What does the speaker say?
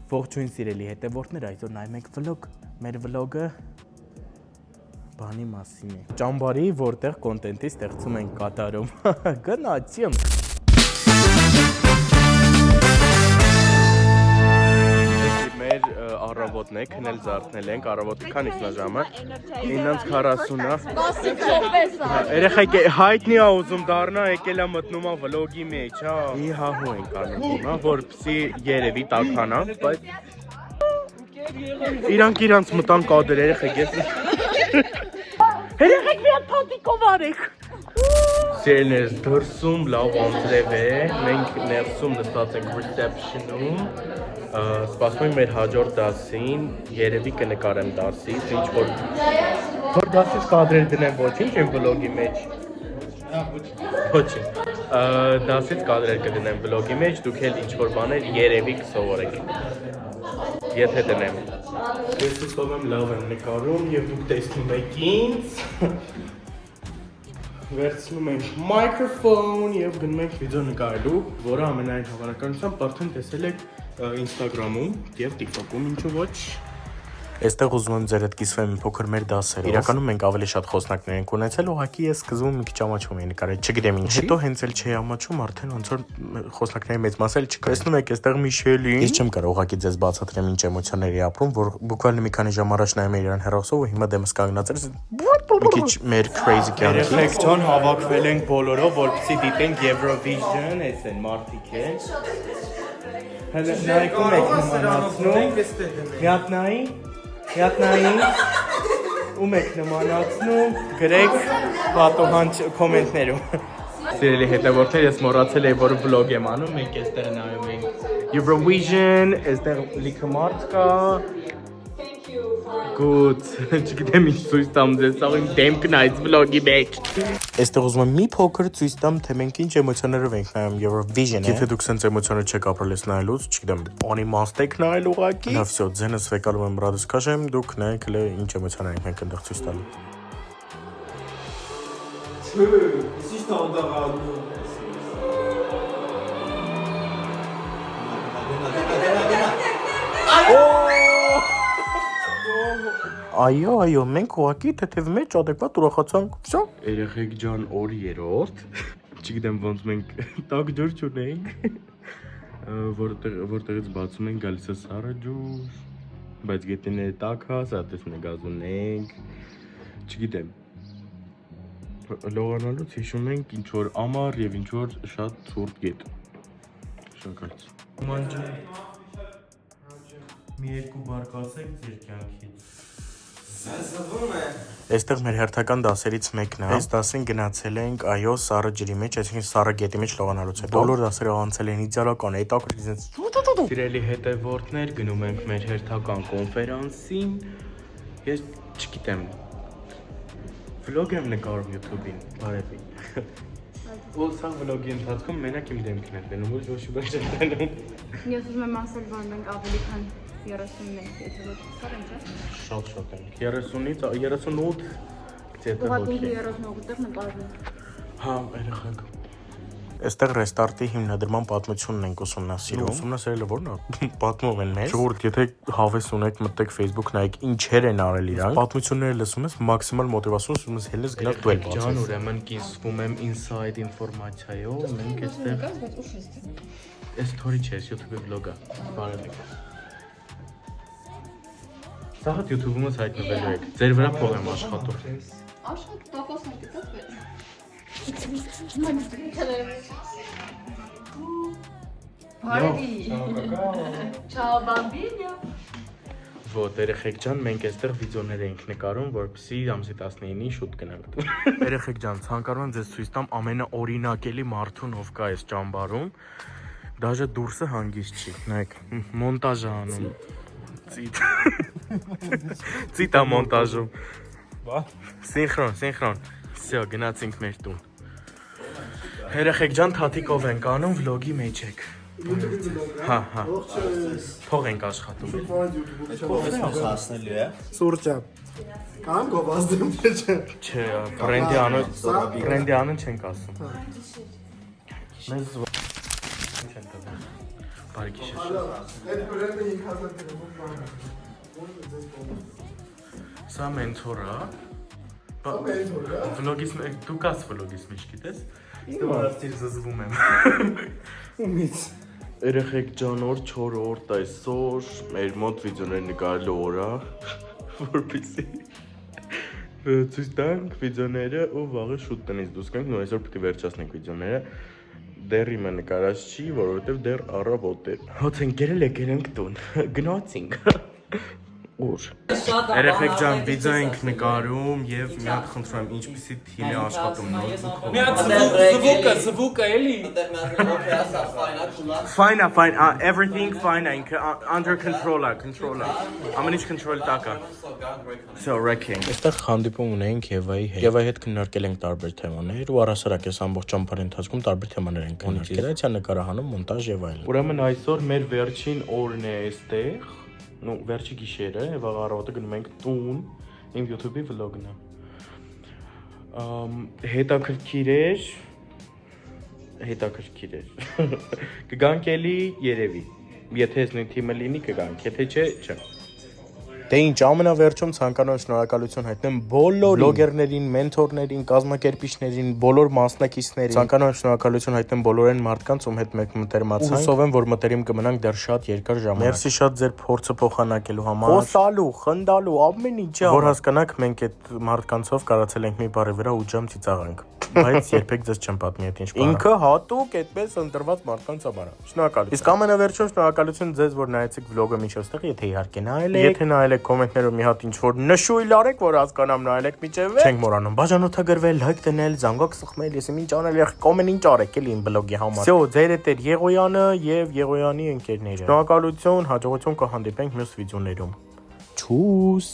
Ողջույն սիրելի հետևորդներ, այսօր նայում ենք վլոգ։ Մեր վլոգը բանի մասին է։ Ճամբարի, որտեղ կոնտենտի ստեղծում ենք կատարում։ Գնացիմ։ Մեր առավոտն է, քնել զարթնել ենք, առավոտի քանիսն է ժամը։ 9:40-ը։ Երեխեք հայտնի է ուզում դառնա, եկել է մտնում է վլոգի մեջ, հա։ Իհահու ենք անում, հա, որպեսզի երևի տաքանա, բայց իրանք մտան կադր, երեխեք, ես։ Երեխեք մի հատ փաթիկով արեք։ Սիրելիներ, դրսում լավ անձրև է, մենք ներսում նստած ենք reception-ում, սպասում ենք մեր հաջորդ դասին, երևի կնկարեմ դասից, ինչ-որ դասից կադրեր դնեմ ոչինչ եմ վլոգի մեջ, ոչինչ, դասից կադրեր կդնեմ վլոգի մեջ, դուք էլ ինչ-որ բաներ երևի կսովորեք, եթե դնեմ, ես ուսով եմ լավ եմ նկարում և դուք տեսնում եք ինձ, վերցնում ենք մայքրոֆոն և գնում ենք վիդեո նկարելու, որը ամենայն հավանականությամբ արդեն տեսել եք Instagram-ում և TikTok-ում, ինչու ոչ։ Այստեղ ուզում եմ ձեր հետ կիսվեմ մի փոքր մեր դասերով։ Իրականում մենք ավելի շատ խոսնակներ ենք ունեցել, ուղղակի ես սկզբում մի քիչ ամաչում էի նկարել, չգիտեմ ինչի։ Հետո հենց էլ չէի ամաչում, արդեն ոնց որ խոսնակների մեծ մասը չկա։ Տեսնում եք, այստեղ Միշելին։ Ես չեմ կարող ուղղակի ձեզ բացատրեմ ինչ էմոցիաներ էի ապրում, որ բուկվալի մի քանի ժամ առաջ նայում էի իրան հեռախոսով ու հիմա դեմս կանգնած էր։ Մի քիչ մեր crazy կյանքի։ Երեխեք ջան, հավաքվել ենք բոլորով, որպեսզի դիտենք Eurovision, էս են մարդիկ են։ Հələ նայում եք նմանացնում։ Միատնայի, ում եք նմանացնում, գրեք պատոհանջ կոմենտներում։ Սիրելի հետևորդներ, ես մոռացել էի, որ վլոգ եմ անում, մենք այստեղ նայում ենք Eurovision, այստեղ լիքը մարդ կա։ Good, չգիտեմ ինչ ցույց տամ ձեզ, սա իմ դեմքն այս վլոգի մեջ։ Այստեղ ուզում եմ մի փոքր ցույց տամ, թե մենք ինչ էմոցիաներով ենք նայում Eurovision-ը։ Եթե դուք սենց էմոցիաներ չեք ապրել ես նայելուց, չգիտեմ, անիմաստ եք նայել ուղղակի։ Լավ, всё, ձենս վեկալում եմ ռադուս քաշեմ, դուք նայեք հələ ինչ էմոցիաներ ենք մենք այնտեղ ցույց տալու։ Ինչ տանդաղանում։ Այո, մենք ուղղակի թեթև մեջ adekvat ուրախացանք, всё։ Երեխեք ջան, օր 3-րդ, չգիտեմ ոնց մենք տաք ջուր չունենք, որտեղից բացում ենք գալիս է սառը ջուր, բայց գետինները տաք հա, սա տեսնում եք գազ ունենք, չգիտեմ, լողանալուց հիշում ենք ինչ-որ ամառ և ինչ-որ շատ ցուրտ գետ, շնորհակալություն։ Մի երկու բար կասեք ձեր կյանքից։ Այստեղ մեր հերթական դասերից մեկն է։ Այս դասին գնացել ենք այո սառը ջրի մեջ, այսինքն սառը գետի մեջ լողանալուց հետո։ Բոլոր դասերը անցել են իդեալական, հետաքրքիր իրենց։ Սիրելի հետևորդներ, գնում ենք մեր հերթական կոնֆերանսին։ Ես չգիտեմ։ Վլոգ եմ նկարում YouTube-ին, բարևի։ Ու սա վլոգի ընթացքում մենակ իմ դեմքն է տենում, ոչ մի բան չեմ տենում։ Ես ուզում եմ ասել, որ մենք ավելի քան 30 ենք, եթե ոչ սար ենք, շատ ենք, 30-ից 38 գցետը ոքի։ Ուղղակի 38-ով նկարվում։ Հա, երեխեք։ Այստեղ ռեստարտի հիմնադրման պատմությունն ենք ուսումնասիրում։ Ուսումնասիրելը ո՞րն է։ Պատմում են մեզ։ Ժողովուրդ, եթե հավես ունեք, մտեք Facebook նայեք ինչեր են արել իրանք։ Պատմությունները լսում ես, մաքսիմալ մոտիվացիոն ուսում ես հելնես գնաց դու էլ բացես։ Ջան, ուրեմն կիսվում եմ inside ինֆորմացիայով, մենք այստեղ Այս story չէ, YouTube-ի վլոգը։ Բարևեք։ Սա հատ YouTube-ում ես հայտնվելու եք, ձեր վրա փող եմ աշխատում։ Աշխատում, տոկոսն է դիտած վեր։ Բարևի։ Չաո բամբինյո։ Ոտ, երեխեք ջան, մենք այստեղ վիդեոներ ենք նկարում, որպեսզի ամսի 19-ին շուտ գնանք։ Երեխեք ջան, ցանկանում եմ ձեզ ցույց տամ ամենաօրինակելի մարդուն, ով կա այս ճամբարում։ Դաժե դուրսը հանգիստ չի, նայեք, մոնտաժ է անում։ Ծիտ է մոնտաժում։ Սինխրոն, всё, գնացինք մեր տուն։ Երեխեք ջան, թաթիկով ենք անում, վլոգի մեջ եք։ Հա, փող ենք աշխատում։ Փող հասնելու է։ Սուրճա։ Կամ գովազդում չէ։ Չէ, բրենդի անուն չենք ասում։ Մեզ Բարի գիշեր։ Սա մենթորա։ Վլոգից դու կաս վլոգից մեջ գիտես։ Դու արդեն զզվում եմ։ Ումից։ Երեխեք ջան, օր 4-րդ այսօր մեր մոտ վիդեոներ նկարելու օր է, որպեսզի ցույց տանք վիդեոները ու վաղը շուտ տնից դուրս գանք, նույն այսօր պետք է վերջացնենք վիդեոները։ Դեռ իմը նկարած չի, որովհետև դեռ առավոտ է։ Հոց ընկերել եկել ենք տուն, գնացինք։ Ուր։ Երեխեք ջան, վիդեո ենք նկարում եւ մի հատ խնդրում եմ ինչպեսի թիմ է աշխատում նոթբուքով։ Մի հատ զվուկը էլի։ Fine, everything fine, under control, ամեն ինչ control տակ է։ So wrecking։ Այստեղ հանդիպում ունենք Եվայի հետ։ Եվայի հետ քննարկել ենք տարբեր թեմաներ ու առասարակ այս ամբողջ ճամփարի ընթացքում տարբեր թեմաներ ենք քննարկել։ Դրանցիա նկարահանում, մոնտաժ եւ այլն։ Ուրեմն այսօր մեր վերջին օրն է այստեղ։ Ну, վերջի գիշերը, եւ առավոտը գնում ենք տուն, իմ YouTube-ի վլոգն է։ Հետաքրքիր էր։ Կգանք էլի երևի։ Եթե ես նույն թիմը լինի, կգանք, եթե չէ, չէ։ Դե ինչ, ամենավերջում ցանկանում եմ շնորհակալություն հայտնեմ բոլոր վլոգերներին, մենթորներին, կազմակերպիչներին, բոլոր մասնակիցներին։ Ցանկանում եմ շնորհակալություն հայտնեմ բոլոր այն մարդկանց, ում հետ մենք մտերմացանք։ Հուսով եմ, որ մտերիմ կմնանք դեռ շատ երկար ժամանակ։ Մերսի շատ ձեր փորձը փոխանակելու համար։ Խոսալու, խնդալու, ամեն ինչը։ Որ հասկանաք, մենք այդ մարդկանցով կարացել ենք մի բարի վրա 8 ժամ ծիծաղանք։ Բայց երբեք ձեզ չեմ պատմի այդ ինչ բանը։ Ինքը հատուկ այդպես ընտրված մարդկանց համար։ Շնորհակալություն։ Իսկ ամենավերջում շնորհակալություն ձեզ, որ նայեցիք վլոգը մինչև ստեղ, եթե իհարկե նայել եք։ Եթե նայել եք կոմենտներում մի հատ ինչ-որ նշույլ արեք, որ հասկանամ նայել եք միջև։ Չենք մոռանում բաժանորդագրվել, լայք դնել, զանգակ սխմել, ես ինչ անել եք, կոմենտ ինչ արեք էլի իմ վլոգի համար։ Всё, ձեր հետ էր Եղոյանը եւ Եղոյանի ընկերները։ Շնորհակալություն, հաջողություն կհանդիպենք մյուս վիդեոներում։ Չուս։